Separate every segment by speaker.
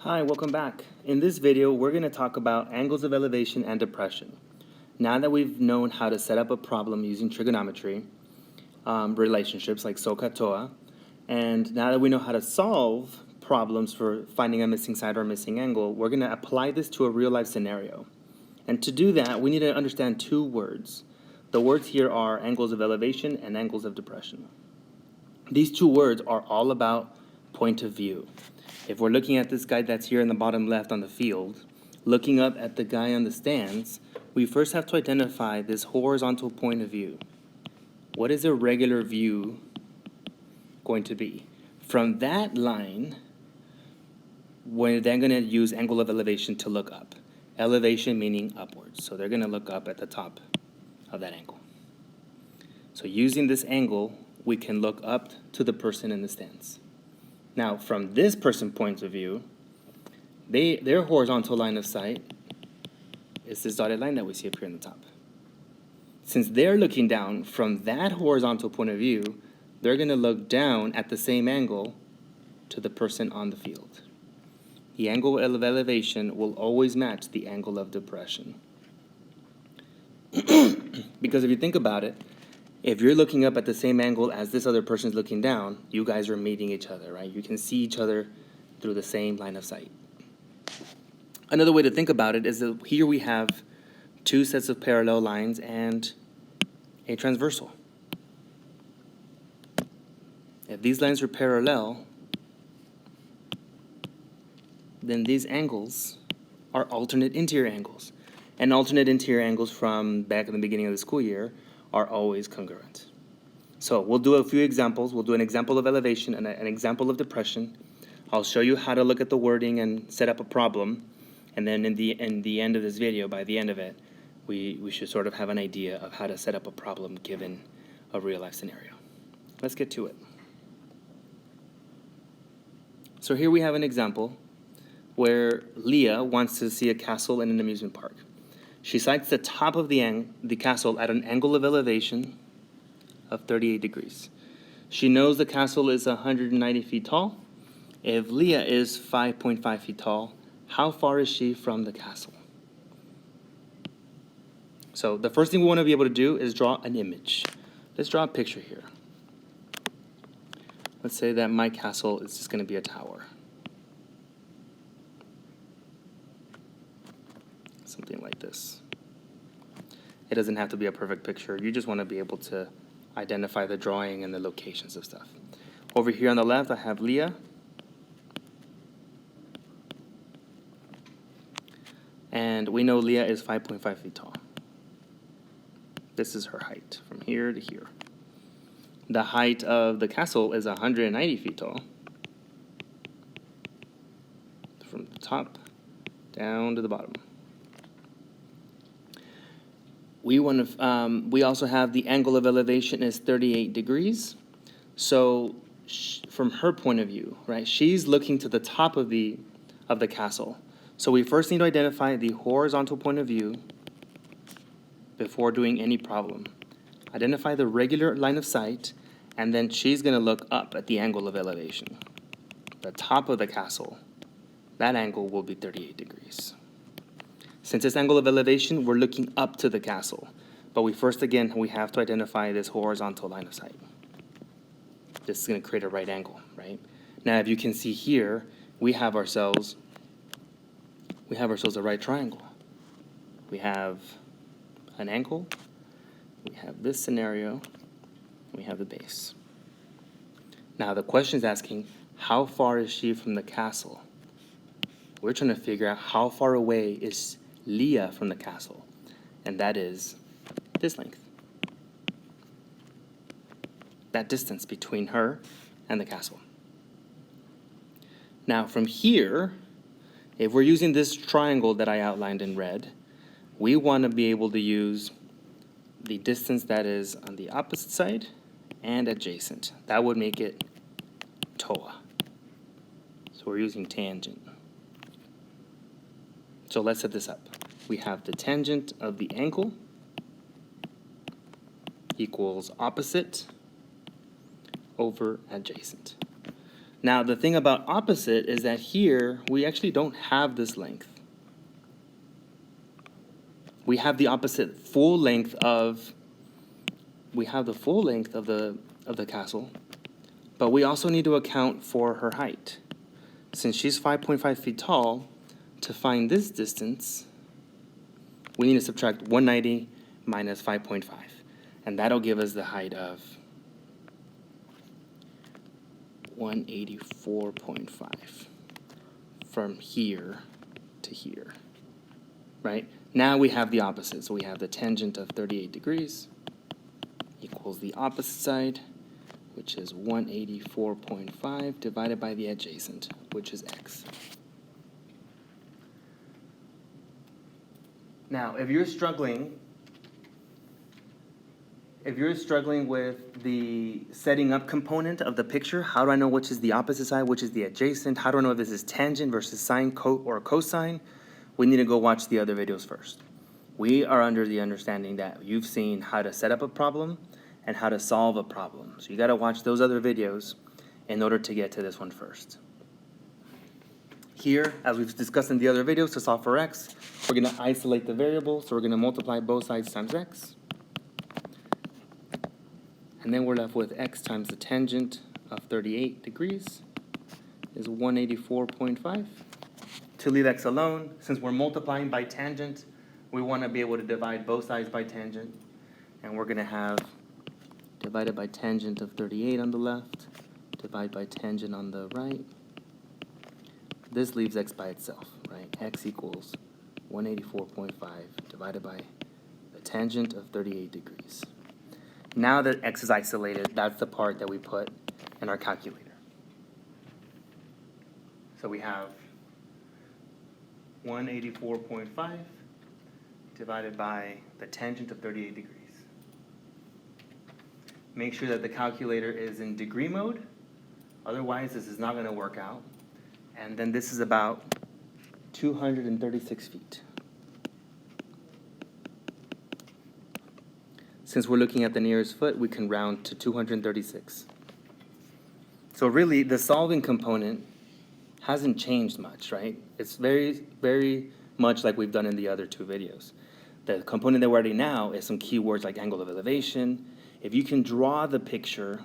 Speaker 1: Hi, welcome back. In this video, we're going to talk about angles of elevation and depression. Now that we've known how to set up a problem using trigonometry, relationships like SOHCAHTOA, and now that we know how to solve problems for finding a missing side or a missing angle, we're going to apply this to a real-life scenario. And to do that, we need to understand two words. The words here are angles of elevation and angles of depression. These two words are all about point of view. If we're looking at this guy that's here in the bottom left on the field, looking up at the guy on the stands, we first have to identify this horizontal point of view. What is a regular view going to be? From that line, we're then going to use angle of elevation to look up. Elevation meaning upwards. So they're going to look up at the top of that angle. So using this angle, we can look up to the person in the stands. Now, from this person's point of view, their horizontal line of sight is this dotted line that we see up here in the top. Since they're looking down from that horizontal point of view, they're going to look down at the same angle to the person on the field. The angle of elevation will always match the angle of depression. Because if you think about it, if you're looking up at the same angle as this other person's looking down, you guys are meeting each other, right? You can see each other through the same line of sight. Another way to think about it is that here we have two sets of parallel lines and a transversal. If these lines are parallel, then these angles are alternate interior angles. And alternate interior angles from back in the beginning of the school year are always congruent. So we'll do a few examples. We'll do an example of elevation and an example of depression. I'll show you how to look at the wording and set up a problem. And then in the end of this video, by the end of it, we should sort of have an idea of how to set up a problem given a real-life scenario. Let's get to it. So here we have an example where Leah wants to see a castle in an amusement park. She sights the top of the castle at an angle of elevation of 38 degrees. She knows the castle is 190 feet tall. If Leah is 5.5 feet tall, how far is she from the castle? So the first thing we want to be able to do is draw an image. Let's draw a picture here. Let's say that my castle is just going to be a tower. Something like this. It doesn't have to be a perfect picture. You just want to be able to identify the drawing and the locations of stuff. Over here on the left, I have Leah. And we know Leah is 5.5 feet tall. This is her height from here to here. The height of the castle is 190 feet tall. From the top down to the bottom. We also have the angle of elevation is 38 degrees. So from her point of view, right, she's looking to the top of the castle. So we first need to identify the horizontal point of view before doing any problem. Identify the regular line of sight, and then she's going to look up at the angle of elevation. The top of the castle, that angle will be 38 degrees. Since this angle of elevation, we're looking up to the castle. But we have to identify this horizontal line of sight. This is going to create a right angle, right? Now, if you can see here, we have ourselves a right triangle. We have an angle, we have this scenario, we have the base. Now, the question is asking, how far is she from the castle? We're trying to figure out how far away is Leah from the castle, and that is this length. That distance between her and the castle. Now from here, if we're using this triangle that I outlined in red, we want to be able to use the distance that is on the opposite side and adjacent. That would make it TOA. So we're using tangent. So let's set this up. We have the tangent of the angle equals opposite over adjacent. Now, the thing about opposite is that here, we actually don't have this length. We have the opposite full length of, the castle, but we also need to account for her height. Since she's 5.5 feet tall, to find this distance, we need to subtract 190 minus 5.5, and that'll give us the height of 184.5 from here to here, right? Now we have the opposite, so we have the tangent of 38 degrees equals the opposite side, which is 184.5 divided by the adjacent, which is x. Now, if you're struggling with the setting up component of the picture, how do I know which is the opposite side, which is the adjacent? How do I know if this is tangent versus sine or cosine? We need to go watch the other videos first. We are under the understanding that you've seen how to set up a problem and how to solve a problem. So you got to watch those other videos in order to get to this one first. Here, as we've discussed in the other videos, to solve for x, we're going to isolate the variable, so we're going to multiply both sides times x. And then we're left with x times the tangent of 38 degrees is 184.5. To leave x alone, since we're multiplying by tangent, we want to be able to divide both sides by tangent. And we're going to have divided by tangent of 38 on the left, divide by tangent on the right. This leaves x by itself, right? X equals 184.5 divided by the tangent of 38 degrees. Now that x is isolated, that's the part that we put in our calculator. So we have 184.5 divided by the tangent of 38 degrees. Make sure that the calculator is in degree mode, otherwise this is not going to work out. And then this is about 236 feet. Since we're looking at the nearest foot, we can round to 236. So really, the solving component hasn't changed much, right? It's very, very much like we've done in the other two videos. The component that we're adding now is some keywords like angle of elevation. If you can draw the picture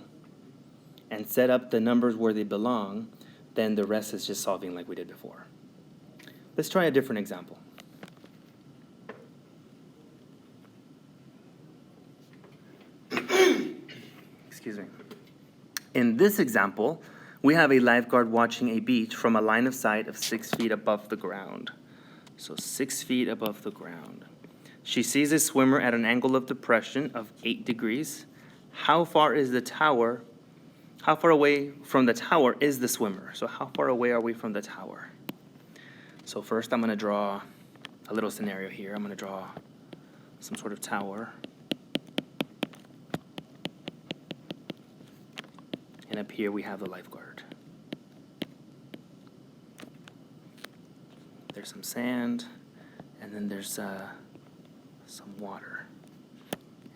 Speaker 1: and set up the numbers where they belong, then the rest is just solving like we did before. Let's try a different example. Excuse me. In this example, we have a lifeguard watching a beach from a line of sight of 6 feet above the ground. So 6 feet above the ground. She sees a swimmer at an angle of depression of 8 degrees. How far is the tower? How far away from the tower is the swimmer? So how far away are we from the tower? So first I'm going to draw a little scenario here. I'm going to draw some sort of tower. And up here we have the lifeguard. There's some sand, and then there's some water.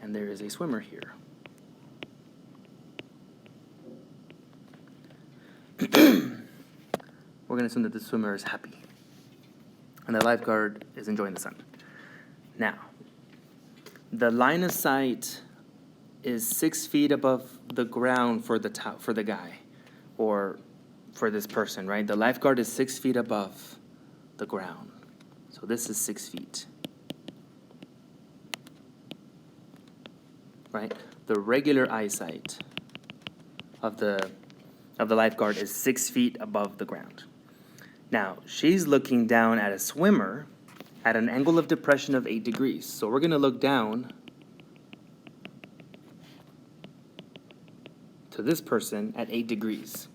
Speaker 1: And there is a swimmer here. We're going to assume that the swimmer is happy. And the lifeguard is enjoying the sun. Now, the line of sight is 6 feet above the ground for the guy, or for this person, right? The lifeguard is 6 feet above the ground. So this is 6 feet. Right? The regular eyesight of the lifeguard is 6 feet above the ground. Now, she's looking down at a swimmer at an angle of depression of 8 degrees. So we're going to look down to this person at 8 degrees.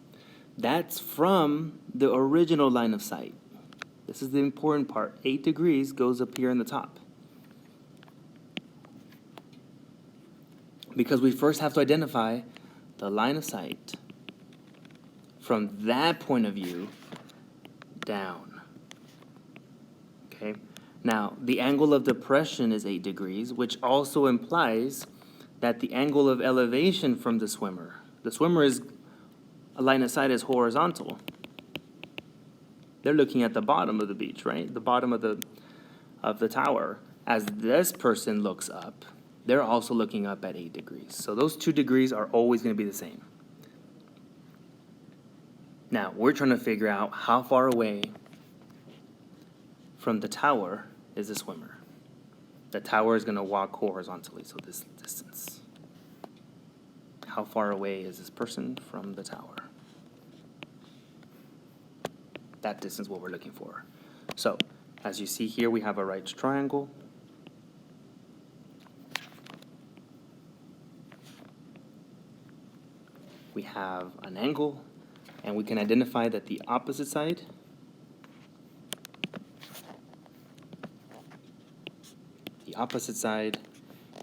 Speaker 1: That's from the original line of sight. This is the important part. 8 degrees goes up here in the top. Because we first have to identify the line of sight from that point of view down. Okay? Now, the angle of depression is 8 degrees, which also implies that the angle of elevation from the swimmer is a line of sight is horizontal, they're looking at the bottom of the beach, right? The bottom of the tower. As this person looks up, they're also looking up at 8 degrees. So those 2 degrees are always going to be the same. Now, we're trying to figure out how far away from the tower is the swimmer. The tower is going to walk horizontally, so this distance. How far away is this person from the tower? That distance is what we're looking for. So, as you see here, we have a right triangle. We have an angle, and we can identify that the opposite side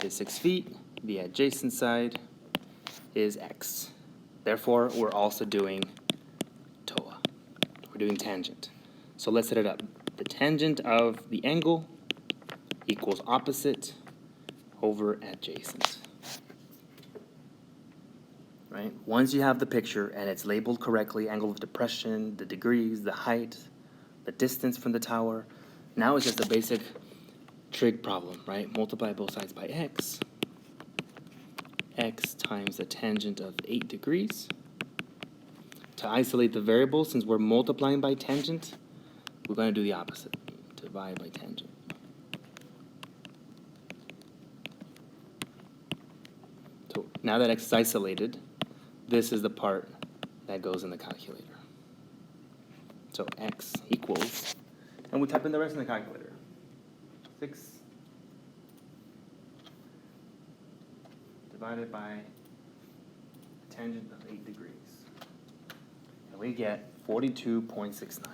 Speaker 1: is 6 feet, the adjacent side is x. Therefore, we're also doing TOA. We're doing tangent. So let's set it up. The tangent of the angle equals opposite over adjacent. Right? Once you have the picture and it's labeled correctly, angle of depression, the degrees, the height, the distance from the tower, now it's just a basic trig problem, right? Multiply both sides by x. X times the tangent of 8 degrees. To isolate the variable, since we're multiplying by tangent, we're going to do the opposite. Divide by tangent. So now that x is isolated, this is the part that goes in the calculator. So x equals, and we type in the rest in the calculator. 6 divided by tangent of 8 degrees. And we get 42.69.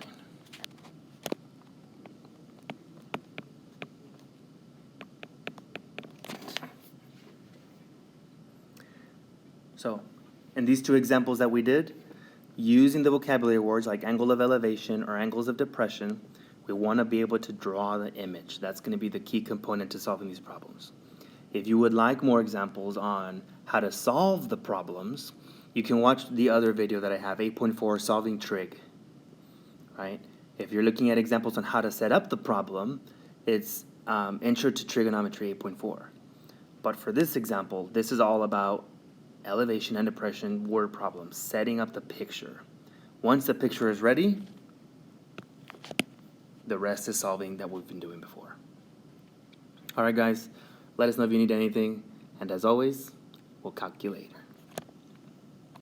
Speaker 1: So, in these 2 examples that we did, using the vocabulary words like angle of elevation or angles of depression, we want to be able to draw the image. That's going to be the key component to solving these problems. If you would like more examples on how to solve the problems, you can watch the other video that I have, 8.4, Solving Trig. Right? If you're looking at examples on how to set up the problem, it's Intro to Trigonometry 8.4. But for this example, this is all about elevation and depression word problems, setting up the picture. Once the picture is ready, the rest is solving that we've been doing before. All right, guys, let us know if you need anything, and as always, we'll calculate later.